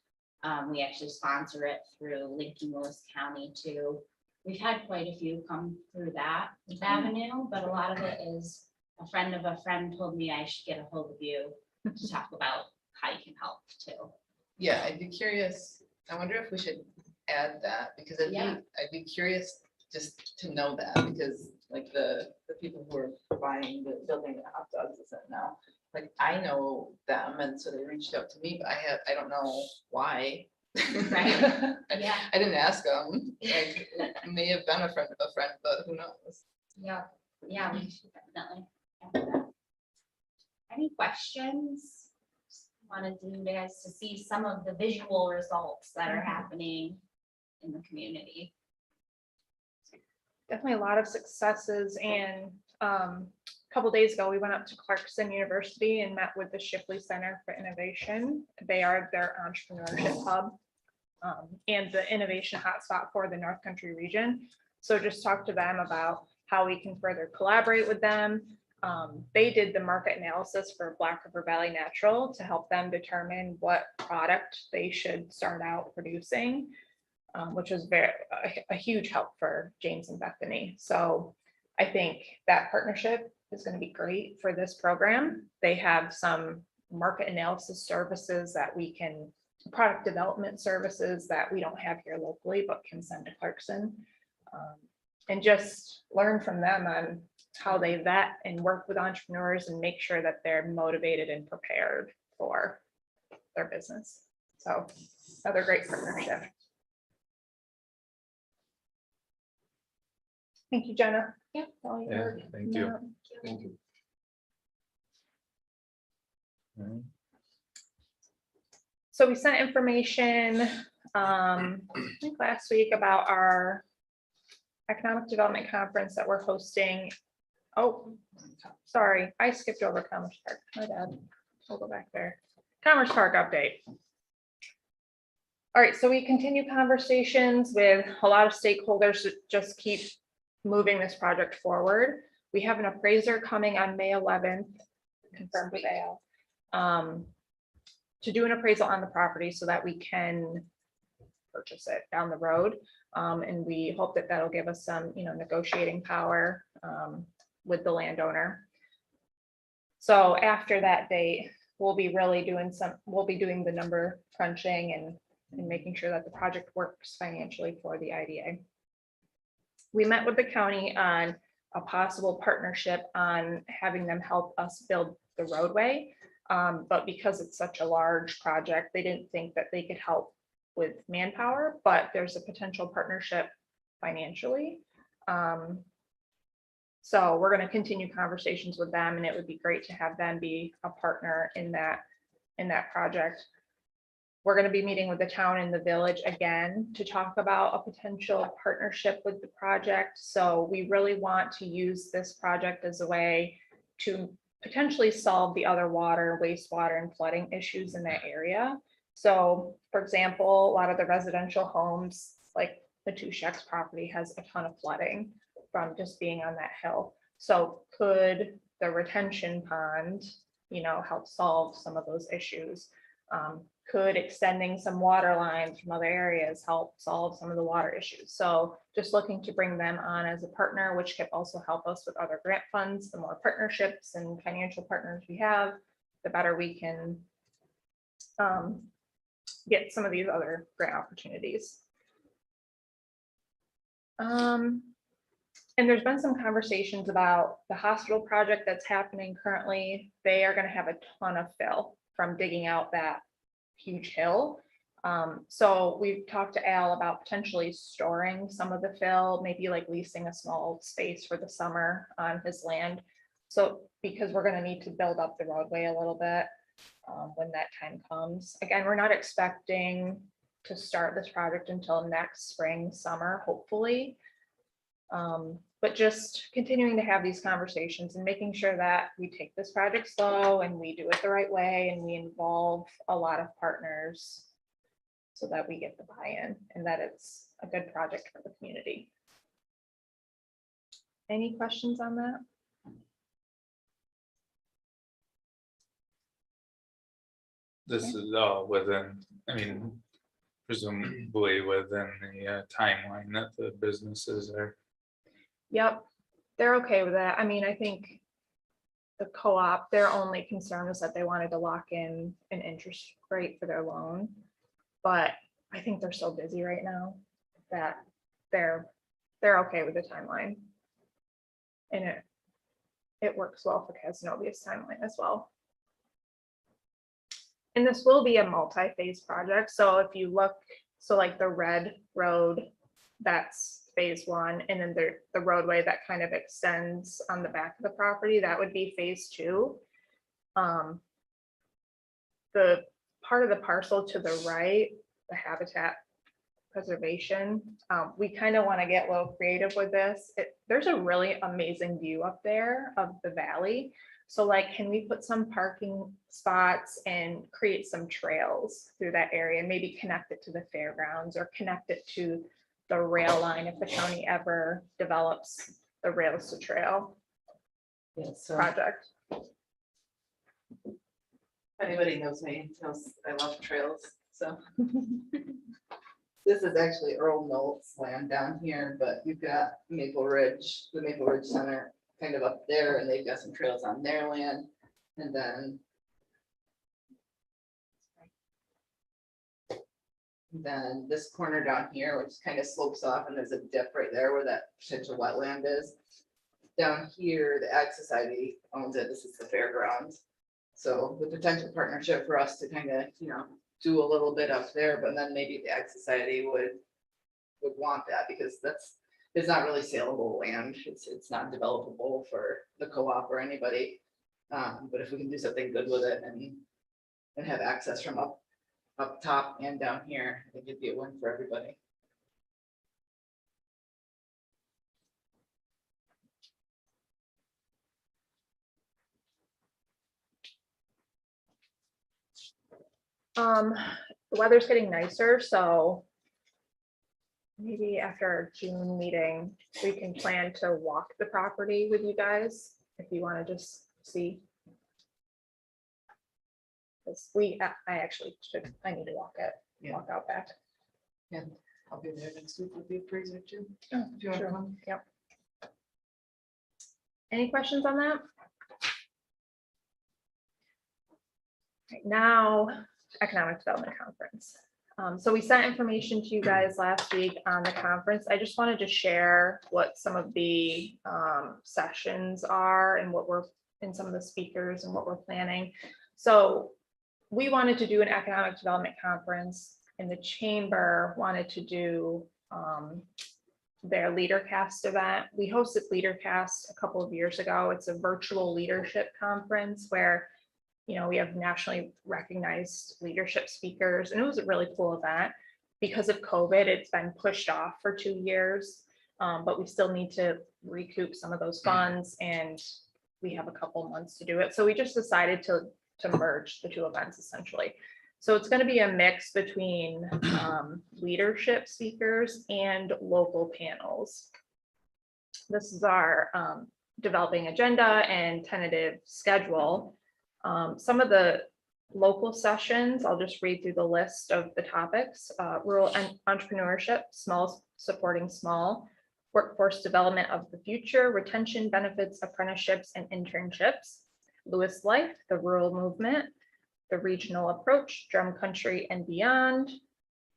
We actually sponsor it through Lincoln Lewis County too. We've had quite a few come through that avenue, but a lot of it is a friend of a friend told me I should get a hold of you to talk about how you can help too. Yeah, I'd be curious. I wonder if we should add that because I'd be curious just to know that because like the people who are buying the building the hot dogs isn't now. Like I know them and so they reached out to me, but I don't know why. Right. Yeah. I didn't ask them. Like it may have been a friend of a friend, but who knows? Yeah. Yeah, we should definitely add that. Any questions? Wanted you guys to see some of the visual results that are happening in the community. Definitely a lot of successes, and a couple days ago we went up to Clarkson University and met with the Shipley Center for Innovation. They are their entrepreneurship hub and the innovation hotspot for the North Country region. So just talk to them about how we can further collaborate with them. They did the market analysis for Black River Valley Natural to help them determine what product they should start out producing. Which was a huge help for James and Bethany. So I think that partnership is going to be great for this program. They have some market analysis services that we can, product development services that we don't have here locally, but can send to Clarkson. And just learn from them on how they vet and work with entrepreneurs and make sure that they're motivated and prepared for their business. So another great partnership. Thank you, Jenna. Yeah. Thank you. Thank you. So we sent information, I think last week about our economic development conference that we're hosting. Oh, sorry, I skipped over Commerce Park. My bad. We'll go back there. Commerce Park update. All right, so we continue conversations with a lot of stakeholders to just keep moving this project forward. We have an appraiser coming on May 11th, confirmed with Al, to do an appraisal on the property so that we can purchase it down the road. And we hope that that'll give us some, negotiating power with the landowner. So after that date, we'll be doing the number crunching and making sure that the project works financially for the IDA. We met with the county on a possible partnership on having them help us build the roadway. But because it's such a large project, they didn't think that they could help with manpower, but there's a potential partnership financially. So we're going to continue conversations with them, and it would be great to have them be a partner in that project. We're going to be meeting with the town and the village again to talk about a potential partnership with the project. So we really want to use this project as a way to potentially solve the other water, wastewater, and flooding issues in that area. So, for example, a lot of the residential homes, like the Tushek's property, has a ton of flooding from just being on that hill. So could the retention pond, help solve some of those issues? Could extending some water lines from other areas help solve some of the water issues? So just looking to bring them on as a partner, which could also help us with other grant funds. The more partnerships and financial partners we have, the better we can get some of these other grant opportunities. And there's been some conversations about the hospital project that's happening currently. They are going to have a ton of fill from digging out that huge hill. So we've talked to Al about potentially storing some of the fill, maybe like leasing a small space for the summer on his land. So because we're going to need to build up the roadway a little bit when that time comes. Again, we're not expecting to start this project until next spring, summer, hopefully. But just continuing to have these conversations and making sure that we take this project slow and we do it the right way and we involve a lot of partners so that we get the buy-in and that it's a good project for the community. Any questions on that? This is all within, presumably within the timeline that the businesses are. Yep, they're okay with that. I think the co-op, their only concern was that they wanted to lock in an interest rate for their loan. But I think they're so busy right now that they're okay with the timeline. And it works well for Casnovia's timeline as well. And this will be a multi-phase project. So if you look, like the red road, that's phase one, and then the roadway that kind of extends on the back of the property, that would be phase two. The part of the parcel to the right, the habitat preservation, we kind of want to get a little creative with this. There's a really amazing view up there of the valley. So like, can we put some parking spots and create some trails through that area, maybe connect it to the fairgrounds or connect it to the rail line if the county ever develops the rails to trail project. If anybody knows me, knows I love trails, so. This is actually Earl Knowles' land down here, but you've got Maple Ridge, the Maple Ridge Center kind of up there, and they've got some trails on their land. And then this corner down here, which kind of slopes off, and there's a dip right there where that potential wetland is. Down here, the Ag Society owns it. This is the fairgrounds. So the potential partnership for us to kind of, do a little bit up there, but then maybe the Ag Society would want that because it's not really saleable land. It's not developable for the co-op or anybody. But if we can do something good with it and have access from up top and down here, I think it'd be a win for everybody. the weather's getting nicer, so maybe after our June meeting, we can plan to walk the property with you guys, if you want to just see. Because I actually should, I need to walk out back. I'll be there next week with the appraiser too. Oh, If you want to sure. come. Yep. Any questions on that? Right now, Economic Development Conference. So we sent information to you guys last week on the conference. I just wanted to share what some of the sessions are and what we're, in some of the speakers and what we're planning. So we wanted to do an economic development conference, and the chamber wanted to do their LeaderCast event. We hosted LeaderCast a couple of years ago. It's a virtual leadership conference where, you know, we have nationally recognized leadership speakers, and it was a really cool event. Because of COVID, it's been pushed off for 2 years, but we still need to recoup some of those funds, and we have a couple months to do it. So we just decided to merge the two events essentially. So it's going to be a mix between leadership speakers and local panels. This is our developing agenda and tentative schedule. Some of the local sessions, I'll just read through the list of the topics. Rural entrepreneurship, small supporting small, workforce development of the future, retention benefits, apprenticeships and internships, Lewis Life, the rural movement, the regional approach, drum country and beyond,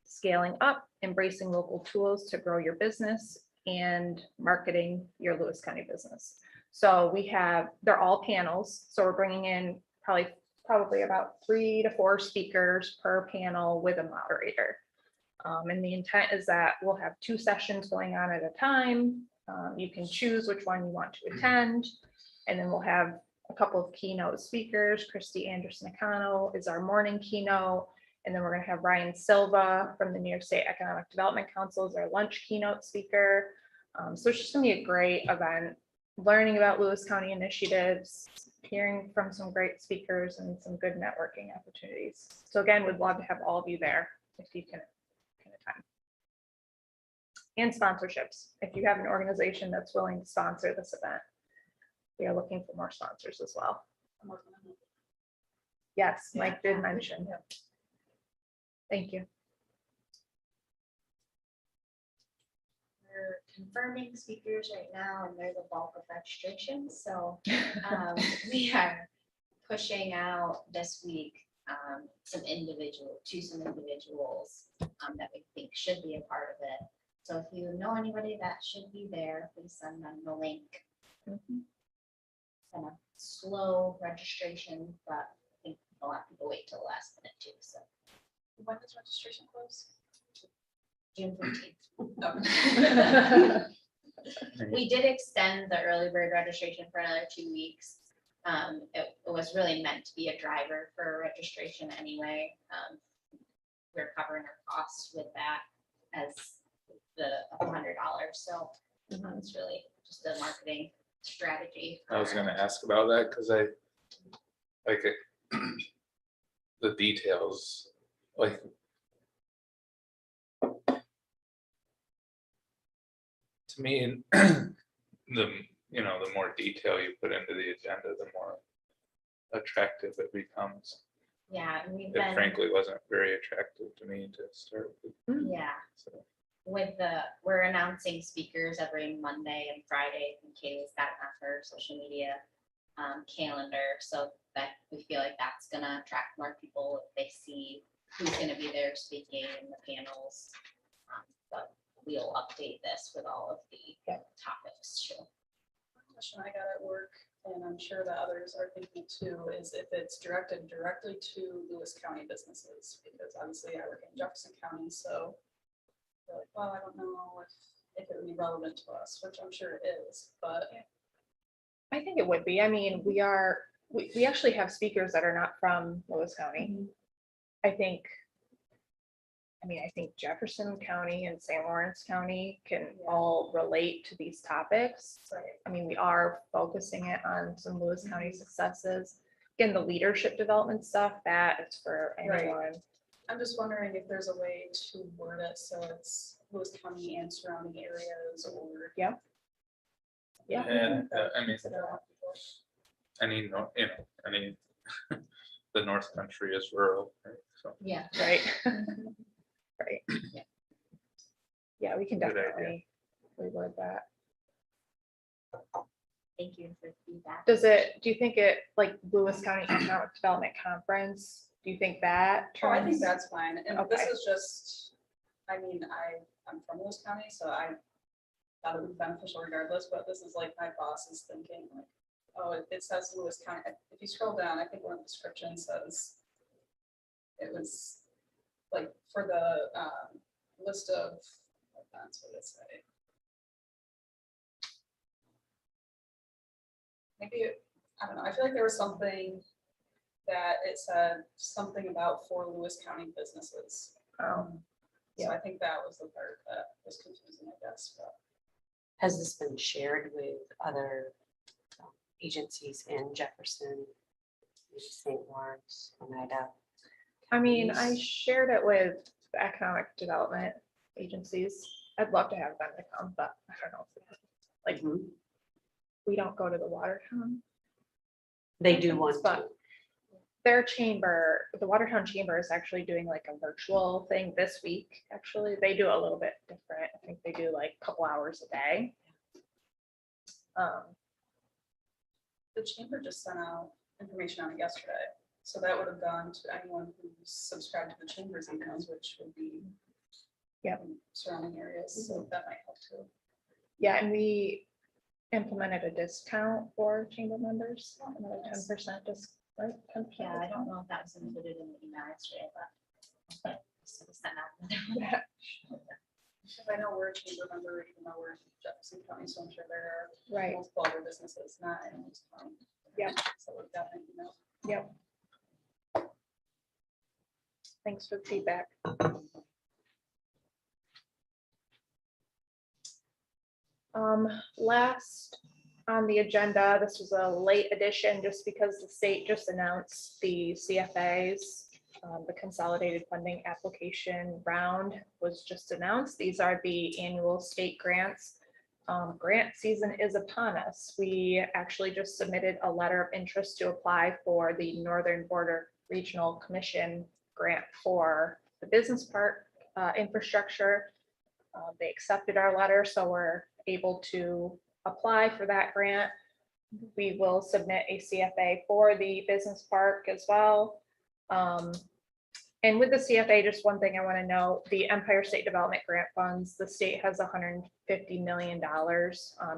scaling up, embracing local tools to grow your business, and marketing your Lewis County business. So we have, they're all panels. So we're bringing in probably about 3 to 4 speakers per panel with a moderator. And the intent is that we'll have 2 sessions going on at a time. You can choose which one you want to attend. And then we'll have a couple of keynote speakers. Christy Anderson-Nakano is our morning keynote. And then we're going to have Ryan Silva from the New York State Economic Development Council as our lunch keynote speaker. So it's just going to be a great event, learning about Lewis County initiatives, hearing from some great speakers and some good networking opportunities. So again, we'd love to have all of you there if you can attend. And sponsorships. If you have an organization that's willing to sponsor this event, we are looking for more sponsors as well. Yes, Mike did mention. Thank you. We're confirming speakers right now, and they're the bulk of registration. So we are pushing out this week some individuals that we think should be a part of it. So if you know anybody that should be there, please send them the link. Kind of slow registration, but I think a lot of people wait till the last minute too. So When does registration close? June 15th. Oh. We did extend the early bird registration for another 2 weeks. It was really meant to be a driver for registration anyway. We're covering our costs with that as the $100. So it's really just a marketing strategy. I was gonna ask about that because I like it, the details, like to me, the more detail you put into the agenda, the more attractive it becomes. Yeah, and we've It been, frankly wasn't very attractive to me to start with. yeah, So we're announcing speakers every Monday and Friday, and Kaylee's got it on her social media calendar, so that we feel like that's gonna attract more people if they see who's gonna be there speaking in the panels. But we'll update this with all of the topics too. One question I got at work, and I'm sure that others are thinking too, is if it's directed directly to Lewis County businesses, because obviously I work in Jefferson County, so they're like, well, I don't know if it would be relevant to us, which I'm sure it is, but I think it would be. I mean, we actually have speakers that are not from Lewis County. I think Jefferson County and St. Lawrence County can all relate to these topics. I mean, we are focusing it on some Lewis County successes. Again, the leadership development stuff, that is for anyone. I'm just wondering if there's a way to word it so it's Lewis County and surrounding areas or. Yeah. Yeah. And, I mean, Consider that before. any, any, the North Country is rural, right? So. Yeah. Right. Right. Yeah. Yeah, we can Good idea. definitely reword that. Thank you for feedback. Do you think it, like Lewis County Economic Development Conference, do you think that? Oh, I think turns- that's fine. And this Okay. is just, I mean, I'm from Lewis County, so I thought it would be beneficial regardless, but this is like my boss is thinking like, oh, it says Lewis County. If you scroll down, I think one of the descriptions says it was like for the list of, that's what it say. Maybe, I don't know, I feel like there was something that it said something about for Lewis County businesses. So I think that was the part that was confusing, I guess, but. Has this been shared with other agencies in Jefferson, St. Lawrence, Oneida? I mean, I shared it with the economic development agencies. I'd love to have them to come, but I don't know. Like, we don't go to the Watertown. They do one But too. their chamber, the Watertown Chamber is actually doing like a virtual thing this week. Actually, they do a little bit different. I think they do like a couple hours a day. The chamber just sent out information on it yesterday, so that would have gone to anyone who subscribed to the chamber's emails, which would be. Yep. Surrounding areas, so that might help too. Yeah, and we implemented a discount for chamber members, another 10% discount, right? 10% Yeah, I don't discount. know if that was included in the email yesterday, but. So we sent out. Yeah. Because I know we're a chamber member, even though we're in Jefferson County, so I'm sure there are Right, multiple other businesses not in this county. Yep. So we've got, you know. yep. Thanks for the feedback. Last on the agenda, this was a late addition just because the state just announced the CFAs. The consolidated funding application round was just announced. These are the annual state grants. Grant season is upon us. We actually just submitted a letter of interest to apply for the Northern Border Regional Commission grant for the business park infrastructure. They accepted our letter, so we're able to apply for that grant. We will submit a CFA for the business park as well. And with the CFA, just one thing I want to know, the Empire State Development Grant Funds, the state has $150 million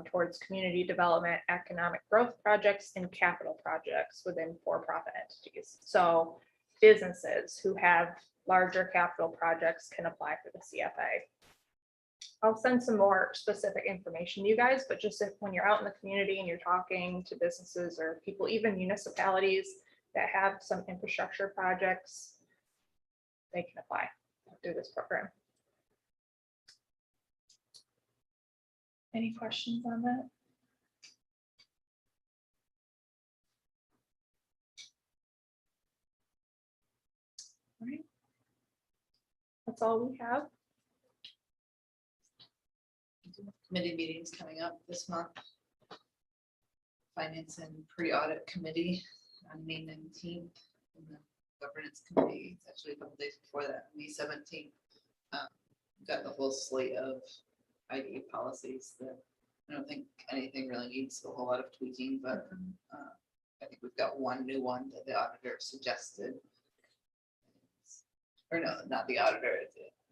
towards community development, economic growth projects, and capital projects within for-profit entities. So businesses who have larger capital projects can apply for the CFA. I'll send some more specific information to you guys, but just if, when you're out in the community and you're talking to businesses or people, even municipalities that have some infrastructure projects, they can apply through this program. Any questions on that? All right. That's all we have. Committee meetings coming up this month. Finance and pre-audit committee on May 19th. And the governance committee, it's actually a couple days before that, May 17th. Got the whole slate of IDA policies that I don't think anything really needs a whole lot of tweaking, but I think we've got one new one that the auditor suggested. Or no, not the auditor, it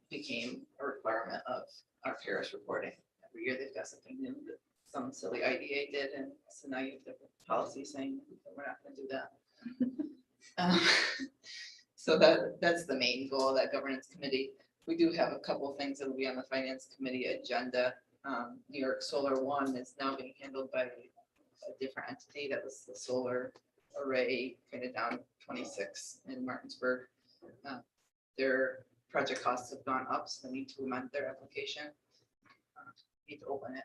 became a requirement of our Paris reporting. Every year they've got something new that some silly IDA did, and so now you have different policy saying that we're not gonna do that. So that's the main goal of that governance committee. We do have a couple of things that will be on the finance committee agenda. New York Solar One is now being handled by a different entity. That was the solar array kind of down 26 in Martinsburg. Their project costs have gone up, so they need to amend their application. Need to open it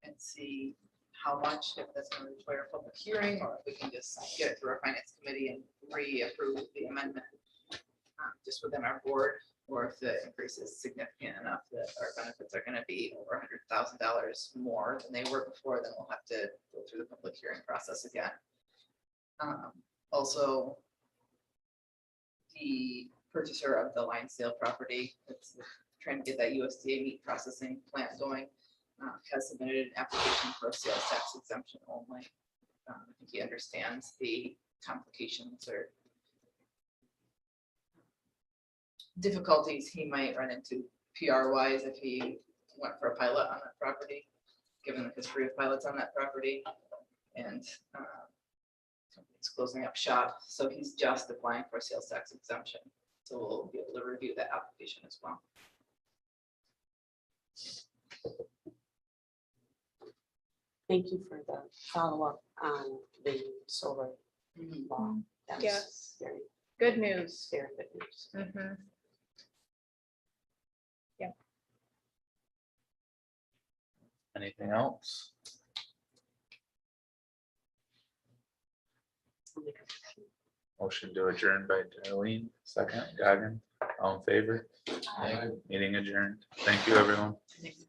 and see how much, if that's going to require a public hearing, or if we can just get it through our finance committee and re-approve the amendment. just within our board, or if the increase is significant enough that our benefits are gonna be over $100,000 more than they were before, then we'll have to go through the public hearing process again. Also, the purchaser of the Lionsdale property, that's trying to get that USDA meat processing plant going, has submitted an application for a sales tax exemption only. I think he understands the complications or difficulties he might run into PR wise if he went for a pilot on that property, given the history of pilots on that property. And company's closing up shop, so he's just applying for a sales tax exemption. So we'll be able to review that application as well. Thank you for the follow-up on the solar law. That was Yes. very, Good news. very good news. Mhm. Anything else? Motion to adjourn by Darlene, second, Goggin, all in favor? Meeting adjourned. Thank you, everyone.